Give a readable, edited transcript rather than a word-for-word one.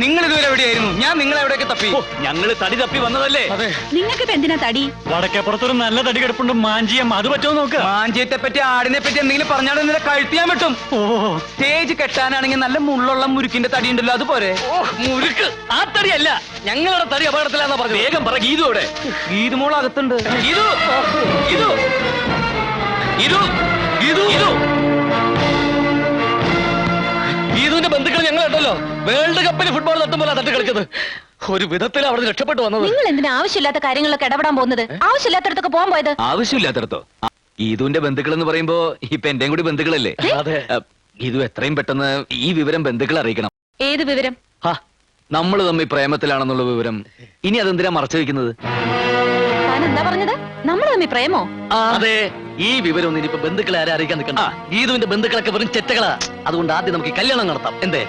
നിങ്ങൾ ഇതുവരെ എവിടെയായിരുന്നു? ഞാൻ നിങ്ങളെ എവിടെയൊക്കെ തപ്പി. ഞങ്ങള് തടി തപ്പി വന്നതല്ലേ? നിങ്ങൾക്ക് എന്തിനാ തടി? വടക്കേപ്പുറത്തൊരു നല്ല തടി കിടപ്പുണ്ട്, മാഞ്ചിയം. അത് പറ്റുമോ നോക്കുക. മാഞ്ചിയത്തെ പറ്റി ആടിനെ പറ്റി എന്തെങ്കിലും പറഞ്ഞാൽ നിന്നെ കഴുത്തിയാൻ പറ്റും. സ്റ്റേജ് കെട്ടാനാണെങ്കിൽ നല്ല മുള്ളുള്ള മുരുക്കിന്റെ തടി ഉണ്ടല്ലോ, അതുപോലെ. മുരുക്ക് ആ തടിയല്ല, ഞങ്ങളുടെ തടി അപകടത്തിലാന്നാ പറഞ്ഞു. വേഗം പറ. ഗീതുവിടെ? ഗീതു മോൾ അകത്തുണ്ട്. ഗീതു, ഗീതു, ഗീതു, ഗീതു, ഗീതു. ഗീതുവിന്റെ ബന്ധുക്കൾ ഞങ്ങൾ കേട്ടല്ലോ. വേൾഡ് കപ്പിൽ ഫുട്ബോൾ തട്ടുമ്പോൾ തട്ടി കളിച്ചത്. ഒരു വിധത്തിൽ അവിടെ രക്ഷപ്പെട്ടു വന്നത്. നിങ്ങൾ എന്തിനാ ആവശ്യമില്ലാത്ത കാര്യങ്ങളൊക്കെ ഇടപെടാൻ പോകുന്നത്? ആവശ്യമില്ലാത്തടത്തൊക്കെ പോകാൻ പോയത്? ആവശ്യമില്ലാത്തടത്തോ? ഗീതുവിന്റെ ബന്ധുക്കൾ എന്ന് പറയുമ്പോ ഇപ്പൊ എന്റെയും കൂടി ബന്ധുക്കളല്ലേ? അതെ. ഗീതു എത്രയും പെട്ടെന്ന് ഈ വിവരം ബന്ധുക്കളെ അറിയിക്കണം. ഏത് വിവരം? നമ്മൾ തമ്മിൽ പ്രേമത്തിലാണെന്നുള്ള വിവരം. ഇനി അതെന്തിനാ മറച്ചു വെക്കുന്നത്? താൻ എന്താ പറഞ്ഞത്? നമ്മൾ തമ്മിൽ പ്രേമോ? അതെ. ഈ വിവരം ഒന്നും ഇനിയിപ്പോ ബന്ധുക്കളെ ആരെ അറിയിക്കാൻ നിൽക്കണ്ട. ഗീതുവിന്റെ ബന്ധുക്കളൊക്കെ വെറും ചെറ്റകളാ. അതുകൊണ്ട് ആദ്യം നമുക്ക് കല്യാണം നടത്താം. എന്തേ?